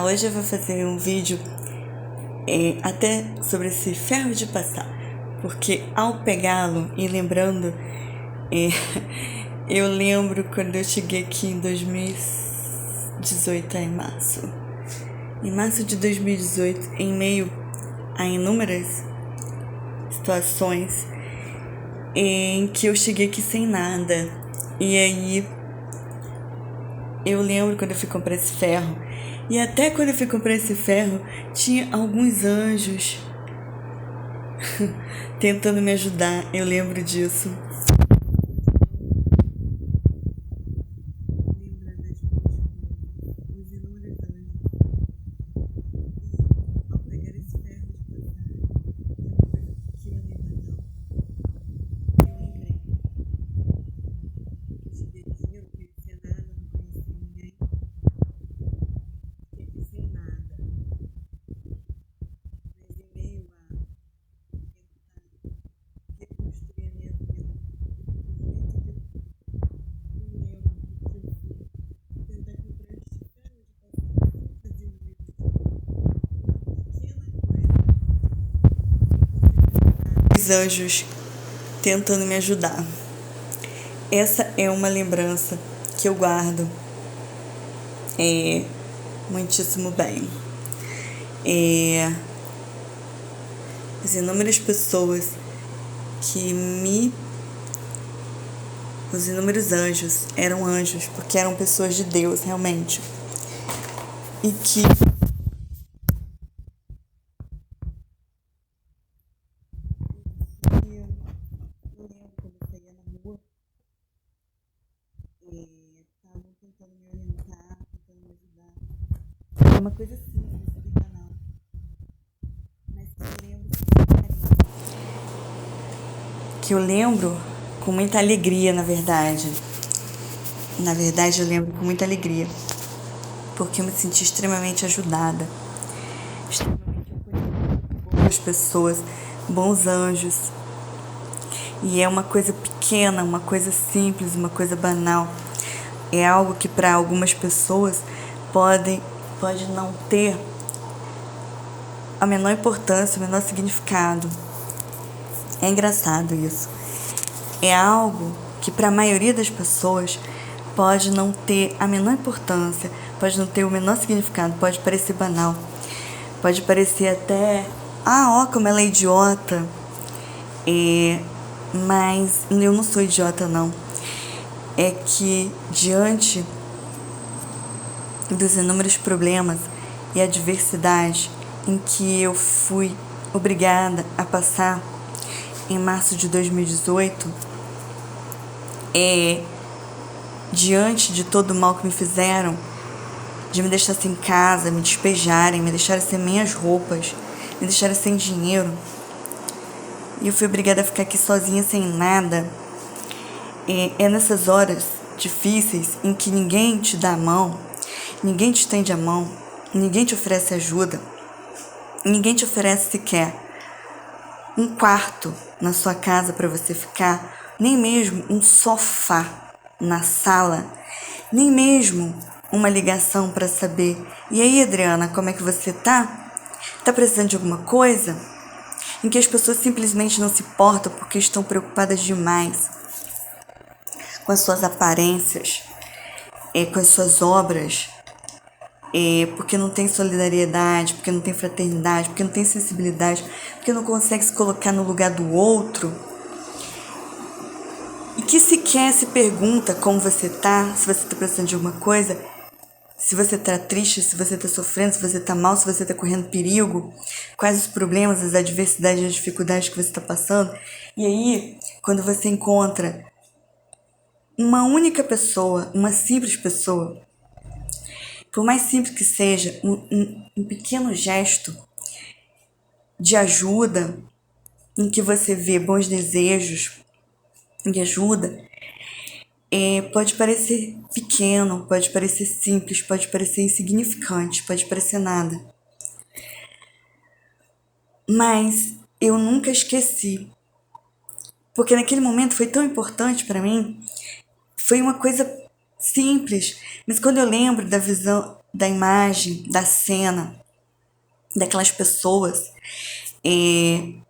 Hoje eu vou fazer um vídeo até sobre esse ferro de passar, porque ao pegá-lo e lembrando, é, eu lembro quando eu cheguei aqui em 2018, em março de 2018, em meio a inúmeras situações em que eu cheguei aqui sem nada, e aí eu lembro quando eu fui comprar esse ferro. E até quando eu fui comprar esse ferro, tinha alguns anjos tentando me ajudar. Eu lembro disso. Os anjos tentando me ajudar. Essa é uma lembrança que eu guardo muitíssimo bem. As inúmeras pessoas que os inúmeros anjos eram anjos, porque eram pessoas de Deus, realmente. E que estavam tentando me orientar, tentando me ajudar. É uma coisa simples, banal. Mas que eu lembro com muita alegria, na verdade. Na verdade, eu lembro com muita alegria, porque eu me senti extremamente ajudada, extremamente acolhida por boas pessoas, bons anjos. E é uma coisa pequena, uma coisa simples, uma coisa banal. É algo que para algumas pessoas pode não ter a menor importância, o menor significado. É engraçado isso. É algo que para a maioria das pessoas pode não ter a menor importância, pode não ter o menor significado, pode parecer banal, pode parecer até, ó como ela é idiota. Mas eu não sou idiota, não. É que diante dos inúmeros problemas e adversidade em que eu fui obrigada a passar em março de 2018, diante de todo o mal que me fizeram, de me deixar sem casa, me despejarem, me deixarem sem minhas roupas, me deixarem sem dinheiro, e eu fui obrigada a ficar aqui sozinha, sem nada. É nessas horas difíceis em que ninguém te dá a mão, ninguém te estende a mão, ninguém te oferece ajuda, ninguém te oferece sequer um quarto na sua casa para você ficar, nem mesmo um sofá na sala, nem mesmo uma ligação para saber: e aí, Adriana, como é que você tá? Tá precisando de alguma coisa? Em que as pessoas simplesmente não se importam porque estão preocupadas demais com as suas aparências, com as suas obras, porque não tem solidariedade, porque não tem fraternidade, porque não tem sensibilidade, porque não consegue se colocar no lugar do outro, e que sequer se pergunta como você tá, se você tá precisando de alguma coisa, se você tá triste, se você tá sofrendo, se você tá mal, se você tá correndo perigo, quais os problemas, as adversidades e as dificuldades que você tá passando. E aí, quando você encontra uma única pessoa, uma simples pessoa, por mais simples que seja, um pequeno gesto de ajuda, em que você vê bons desejos de ajuda, pode parecer pequeno, pode parecer simples, pode parecer insignificante, pode parecer nada. Mas eu nunca esqueci, porque naquele momento foi tão importante para mim. Foi uma coisa simples, mas quando eu lembro da visão, da imagem, da cena, daquelas pessoas em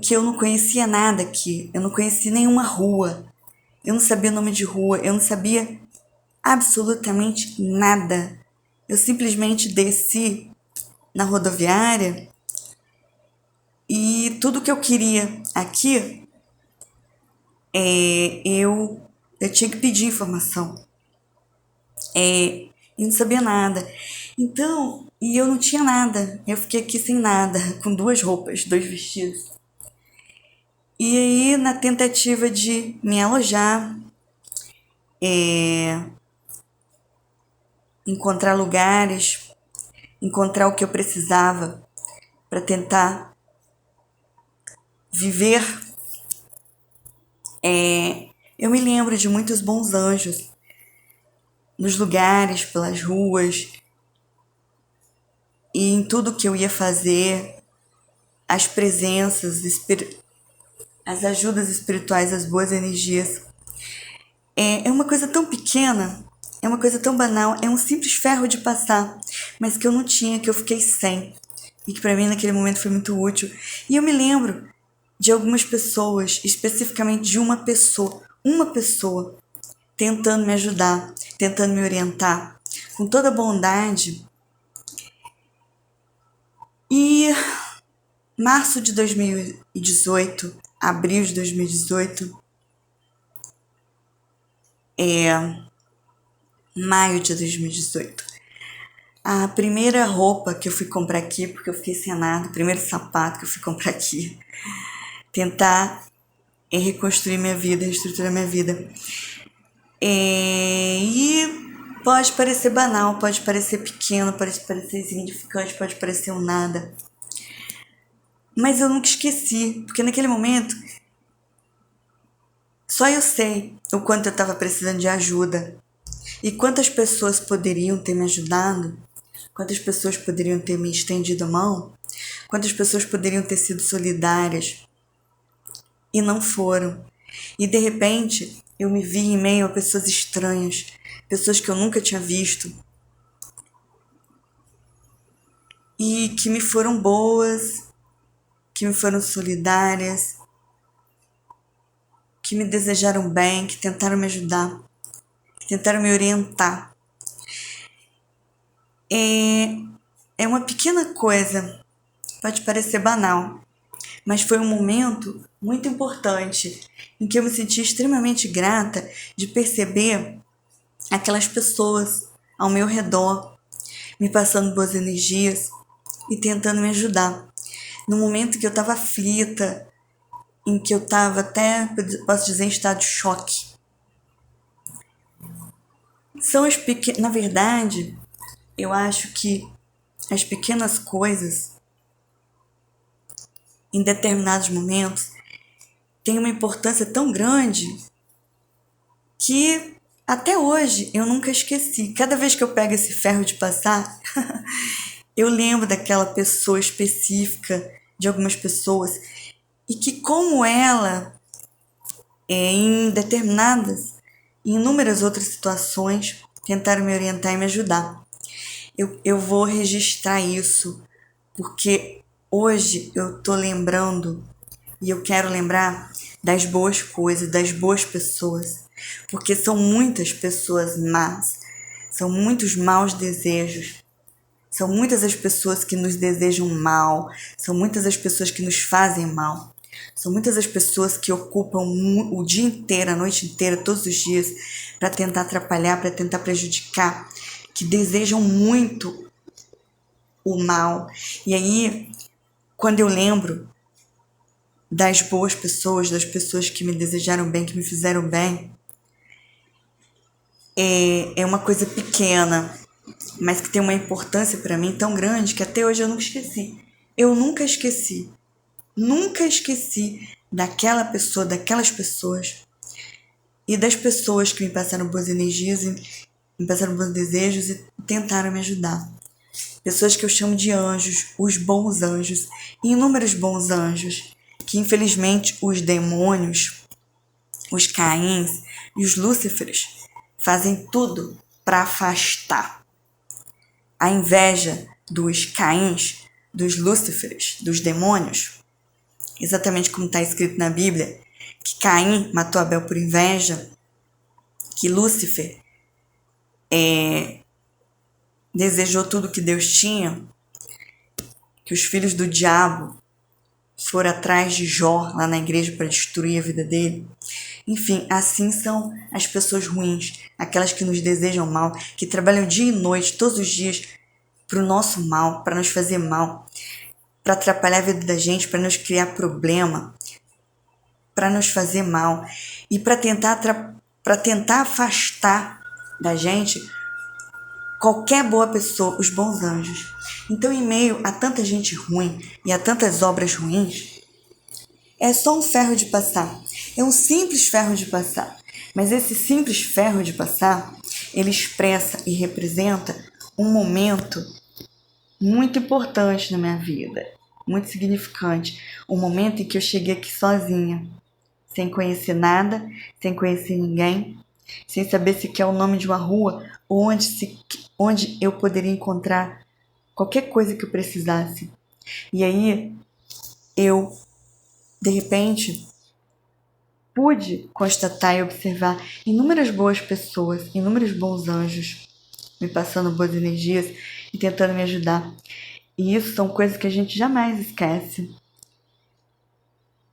que eu não conhecia nada aqui. Eu não conhecia nenhuma rua. Eu não sabia o nome de rua. Eu não sabia absolutamente nada. Eu simplesmente desci na rodoviária e tudo que eu queria aqui, eu tinha que pedir informação. E não sabia nada. Então, e eu não tinha nada. Eu fiquei aqui sem nada, com 2 roupas, 2 vestidos. E aí, na tentativa de me alojar, encontrar lugares, encontrar o que eu precisava para tentar viver, eu me lembro de muitos bons anjos nos lugares, pelas ruas, e em tudo que eu ia fazer, as presenças, as ajudas espirituais, as boas energias. É uma coisa tão pequena, é uma coisa tão banal, é um simples ferro de passar, mas que eu não tinha, que eu fiquei sem, e que para mim naquele momento foi muito útil. E eu me lembro de algumas pessoas, especificamente de uma pessoa tentando me ajudar, tentando me orientar, com toda bondade. E março de 2018, abril de 2018, maio de 2018. A primeira roupa que eu fui comprar aqui, porque eu fiquei sem nada, o primeiro sapato que eu fui comprar aqui, tentar reconstruir minha vida, reestruturar minha vida. E pode parecer banal, pode parecer pequeno, pode parecer insignificante, pode parecer um nada. Mas eu nunca esqueci, porque naquele momento só eu sei o quanto eu estava precisando de ajuda e quantas pessoas poderiam ter me ajudado, quantas pessoas poderiam ter me estendido a mão, quantas pessoas poderiam ter sido solidárias e não foram. E de repente eu me vi em meio a pessoas estranhas, pessoas que eu nunca tinha visto e que me foram boas, que me foram solidárias, que me desejaram bem, que tentaram me ajudar, que tentaram me orientar. É uma pequena coisa, pode parecer banal, mas foi um momento muito importante em que eu me senti extremamente grata de perceber aquelas pessoas ao meu redor me passando boas energias e tentando me ajudar. No momento que eu estava aflita, em que eu estava até, posso dizer, em estado de choque. São as pequenas, na verdade, eu acho que as pequenas coisas, em determinados momentos, têm uma importância tão grande que até hoje eu nunca esqueci. Cada vez que eu pego esse ferro de passar, eu lembro daquela pessoa específica, de algumas pessoas, e que como ela, em inúmeras outras situações, tentaram me orientar e me ajudar. Eu vou registrar isso, porque hoje eu tô lembrando e eu quero lembrar das boas coisas, das boas pessoas, porque são muitas pessoas más, são muitos maus desejos, são muitas as pessoas que nos desejam mal, são muitas as pessoas que nos fazem mal, são muitas as pessoas que ocupam o dia inteiro, a noite inteira, todos os dias, para tentar atrapalhar, para tentar prejudicar, que desejam muito o mal. E aí, quando eu lembro das boas pessoas, das pessoas que me desejaram bem, que me fizeram bem, é uma coisa pequena, mas que tem uma importância para mim tão grande que até hoje eu nunca esqueci. Eu nunca esqueci daquela pessoa, daquelas pessoas e das pessoas que me passaram boas energias, me passaram bons desejos e tentaram me ajudar. Pessoas que eu chamo de anjos, os bons anjos, e inúmeros bons anjos, que infelizmente os demônios, os Caíns e os Lúciferes fazem tudo para afastar. a inveja dos Caíns, dos Lúciferes, dos demônios, exatamente como está escrito na Bíblia, que Caim matou Abel por inveja, que Lúcifer desejou tudo que Deus tinha, que os filhos do diabo foram atrás de Jó lá na igreja para destruir a vida dele. Enfim, assim são as pessoas ruins, aquelas que nos desejam mal, que trabalham dia e noite, todos os dias, para o nosso mal, para nos fazer mal, para atrapalhar a vida da gente, para nos criar problema, para nos fazer mal e para tentar afastar da gente qualquer boa pessoa, os bons anjos. Então, em meio a tanta gente ruim e a tantas obras ruins, é só um ferro de passar. É um simples ferro de passar. Mas esse simples ferro de passar, ele expressa e representa um momento muito importante na minha vida, muito significante. Um momento em que eu cheguei aqui sozinha, sem conhecer nada, sem conhecer ninguém, sem saber sequer o nome de uma rua ou onde eu poderia encontrar qualquer coisa que eu precisasse. E aí eu, de repente, pude constatar e observar inúmeras boas pessoas, inúmeros bons anjos me passando boas energias e tentando me ajudar. E isso são coisas que a gente jamais esquece,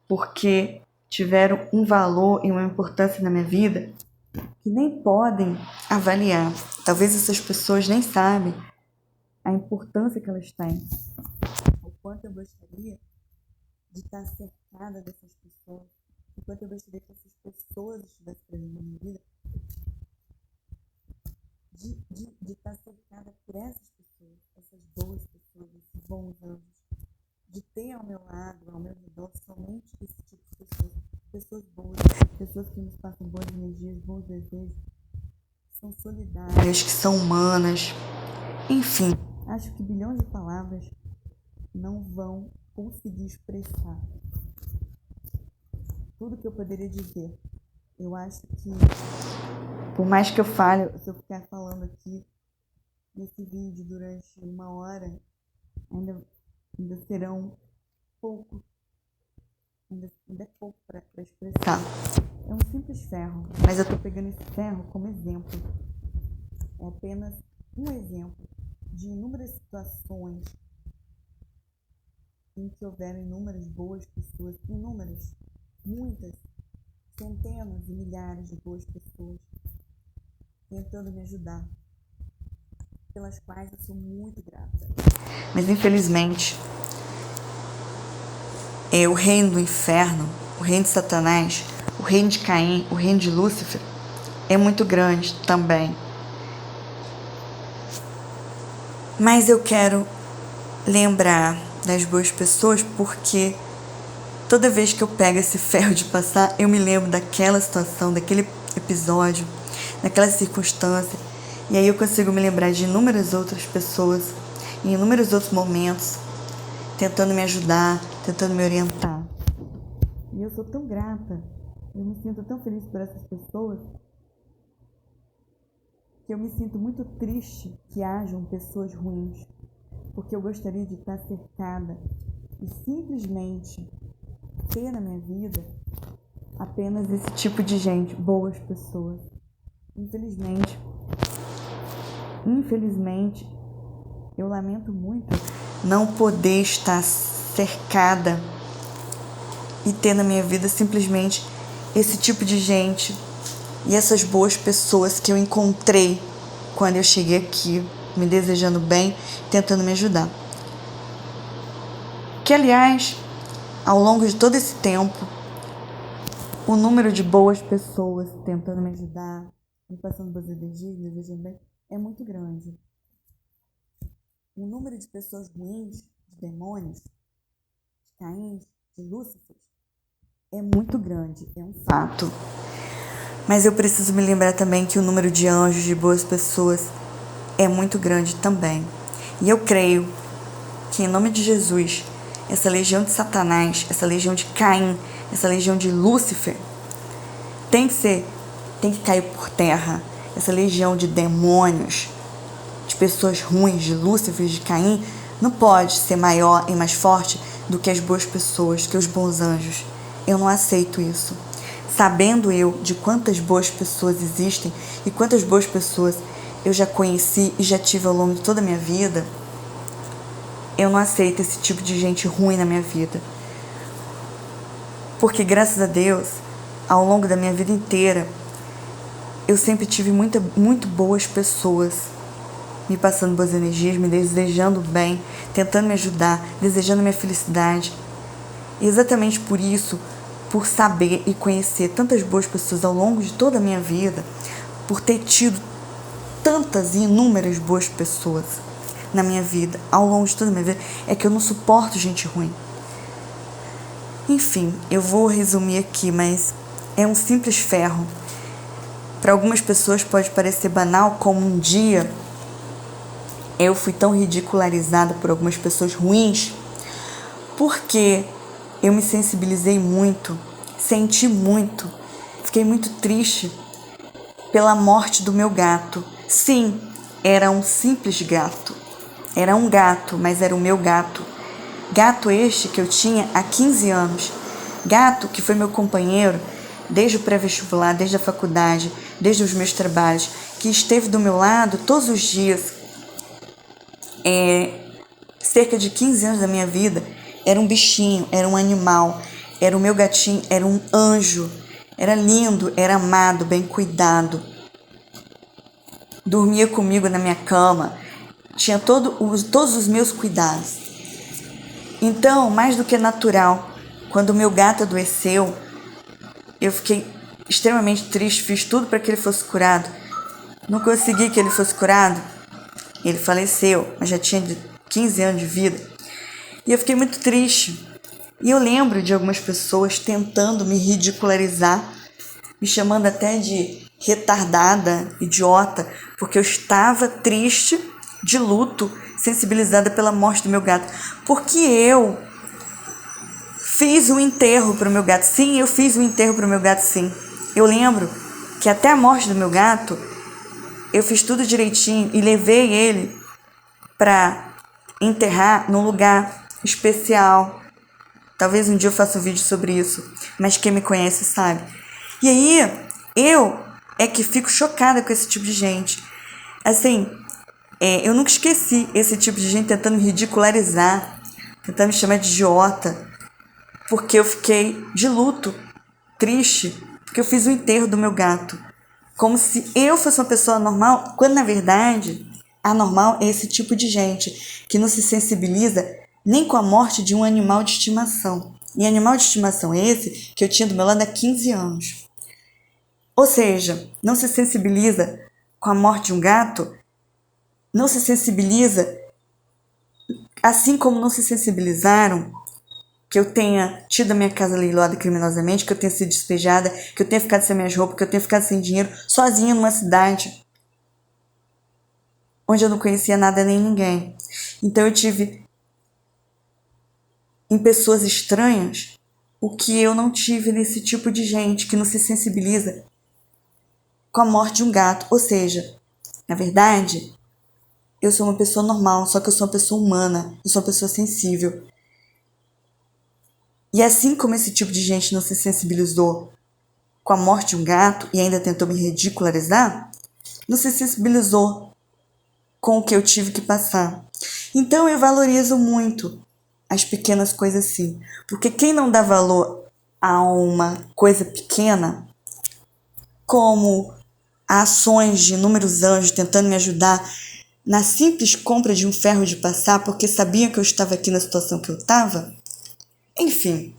porque tiveram um valor e uma importância na minha vida que nem podem avaliar. Talvez essas pessoas nem sabem a importância que elas têm. O quanto eu gostaria de estar cercada dessas pessoas, o quanto eu gostaria que essas pessoas estivessem presentes na minha vida, de estar cercada por essas pessoas, essas boas pessoas, esses bons anjos, de ter ao meu lado, ao meu redor, somente esse tipo de pessoas, pessoas boas, pessoas que nos passam boas energias, bons desejos, que são solidárias, que são humanas. Enfim, acho que bilhões de palavras não vão conseguir expressar tudo que eu poderia dizer. Eu acho que, por mais que eu fale, se eu ficar falando aqui nesse vídeo durante 1 hora, ainda serão pouco, ainda é pouco para expressar. É um simples ferro, mas eu estou pegando esse ferro como exemplo. É apenas um exemplo de inúmeras situações em que houveram inúmeras boas pessoas, inúmeras, muitas, centenas e milhares de boas pessoas tentando me ajudar, pelas quais eu sou muito grata. Mas infelizmente, o reino do inferno, o reino de Satanás, o reino de Caim, o reino de Lúcifer é muito grande também. Mas eu quero lembrar das boas pessoas porque toda vez que eu pego esse ferro de passar, eu me lembro daquela situação, daquele episódio, daquela circunstância. E aí eu consigo me lembrar de inúmeras outras pessoas, em inúmeros outros momentos, tentando me ajudar, tentando me orientar. E eu sou tão grata, eu me sinto tão feliz por essas pessoas, que eu me sinto muito triste que hajam pessoas ruins, porque eu gostaria de estar cercada e simplesmente ter na minha vida apenas esse tipo de gente, boas pessoas. Infelizmente, eu lamento muito não poder estar cercada e ter na minha vida simplesmente esse tipo de gente e essas boas pessoas que eu encontrei quando eu cheguei aqui, me desejando bem, tentando me ajudar. Que, aliás, ao longo de todo esse tempo, o número de boas pessoas tentando me ajudar, me passando boas energias, me desejando bem, é muito grande. O número de pessoas ruins, de demônios, de Caíns, de Lúcifer, é muito grande, é um fato. Mas eu preciso me lembrar também que o número de anjos, de boas pessoas, é muito grande também. E eu creio que, em nome de Jesus, essa legião de Satanás, essa legião de Caim, essa legião de Lúcifer, tem que cair por terra. Essa legião de demônios, de pessoas ruins, de Lúcifer, de Caim, não pode ser maior e mais forte do que as boas pessoas, que os bons anjos. Eu não aceito isso. Sabendo eu de quantas boas pessoas existem e quantas boas pessoas eu já conheci e já tive ao longo de toda a minha vida, eu não aceito esse tipo de gente ruim na minha vida. Porque, graças a Deus, ao longo da minha vida inteira, eu sempre tive muito boas pessoas me passando boas energias, me desejando bem, tentando me ajudar, desejando minha felicidade. E exatamente por isso, por saber e conhecer tantas boas pessoas ao longo de toda a minha vida, por ter tido tantas e inúmeras boas pessoas na minha vida, ao longo de toda a minha vida, é que eu não suporto gente ruim. Enfim, eu vou resumir aqui, mas é um simples ferro. Para algumas pessoas pode parecer banal, como um dia eu fui tão ridicularizada por algumas pessoas ruins, porque eu me sensibilizei muito, senti muito, fiquei muito triste pela morte do meu gato. Sim, era um simples gato. Era um gato, mas era o meu gato. Gato este que eu tinha há 15 anos. Gato que foi meu companheiro desde o pré-vestibular, desde a faculdade, desde os meus trabalhos, que esteve do meu lado todos os dias. Cerca de 15 anos da minha vida, era um bichinho, era um animal, era o meu gatinho, era um anjo, era lindo, era amado, bem cuidado. Dormia comigo na minha cama, tinha todos os meus cuidados. Então, mais do que natural, quando o meu gato adoeceu, eu fiquei extremamente triste, fiz tudo para que ele fosse curado. Não consegui que ele fosse curado, ele faleceu, mas já tinha 15 anos de vida. E eu fiquei muito triste. E eu lembro de algumas pessoas tentando me ridicularizar, me chamando até de retardada, idiota, porque eu estava triste, de luto, sensibilizada pela morte do meu gato. Porque eu fiz um enterro para o meu gato. Sim, eu fiz um enterro para o meu gato, sim. Eu lembro que até a morte do meu gato, eu fiz tudo direitinho e levei ele para enterrar num lugar especial. Talvez um dia eu faça um vídeo sobre isso, mas quem me conhece sabe. E aí, eu é que fico chocada com esse tipo de gente. Assim, eu nunca esqueci esse tipo de gente tentando me ridicularizar, tentando me chamar de idiota, porque eu fiquei de luto, triste, porque eu fiz o enterro do meu gato. Como se eu fosse uma pessoa normal, quando na verdade, anormal é esse tipo de gente que não se sensibiliza nem com a morte de um animal de estimação. E animal de estimação é esse que eu tinha do meu lado há 15 anos. Ou seja, não se sensibiliza com a morte de um gato, não se sensibiliza, assim como não se sensibilizaram que eu tenha tido a minha casa leiloada criminosamente, que eu tenha sido despejada, que eu tenha ficado sem minhas roupas, que eu tenha ficado sem dinheiro, sozinha numa cidade onde eu não conhecia nada nem ninguém. Então eu tive em pessoas estranhas o que eu não tive nesse tipo de gente que não se sensibiliza com a morte de um gato. Ou seja, na verdade, eu sou uma pessoa normal, só que eu sou uma pessoa humana, eu sou uma pessoa sensível. E assim como esse tipo de gente não se sensibilizou com a morte de um gato e ainda tentou me ridicularizar, não se sensibilizou com o que eu tive que passar. Então eu valorizo muito as pequenas coisas assim, porque quem não dá valor a uma coisa pequena, como ações de inúmeros anjos tentando me ajudar na simples compra de um ferro de passar, porque sabiam que eu estava aqui na situação que eu estava, enfim,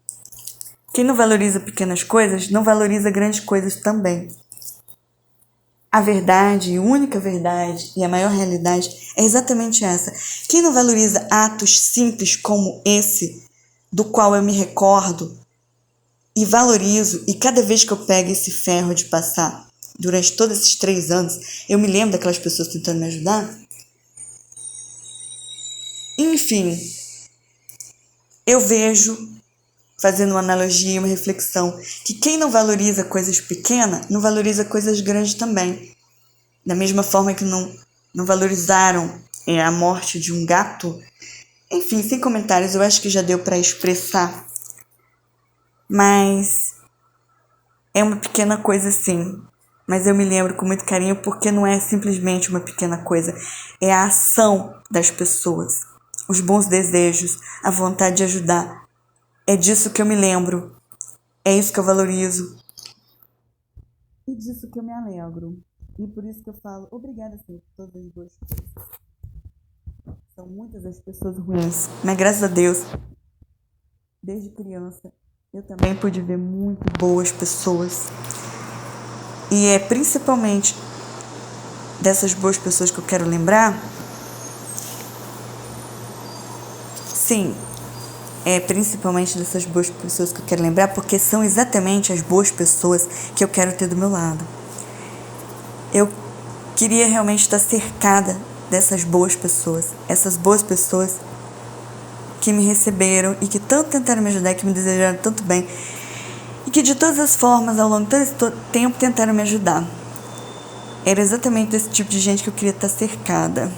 quem não valoriza pequenas coisas, não valoriza grandes coisas também. A verdade, a única verdade e a maior realidade é exatamente essa. Quem não valoriza atos simples como esse, do qual eu me recordo e valorizo, e cada vez que eu pego esse ferro de passar, durante todos esses 3 anos, eu me lembro daquelas pessoas tentando me ajudar. Enfim, eu vejo, fazendo uma analogia, uma reflexão, que quem não valoriza coisas pequenas, não valoriza coisas grandes também. Da mesma forma que não não valorizaram a morte de um gato. Enfim, sem comentários, eu acho que já deu para expressar. Mas é uma pequena coisa sim. Mas eu me lembro com muito carinho porque não é simplesmente uma pequena coisa. É a ação das pessoas, os bons desejos, a vontade de ajudar. É disso que eu me lembro. É isso que eu valorizo. E disso que eu me alegro. E por isso que eu falo obrigada, Senhor, por todas as boas coisas. São muitas as pessoas ruins, mas graças a Deus, desde criança, eu também pude ver muito boas pessoas. E é principalmente dessas boas pessoas que eu quero lembrar. Sim, é principalmente dessas boas pessoas que eu quero lembrar, porque são exatamente as boas pessoas que eu quero ter do meu lado. Eu queria realmente estar cercada dessas boas pessoas, essas boas pessoas que me receberam e que tanto tentaram me ajudar, que me desejaram tanto bem e que de todas as formas, ao longo de todo esse tempo, tentaram me ajudar. Era exatamente desse tipo de gente que eu queria estar cercada.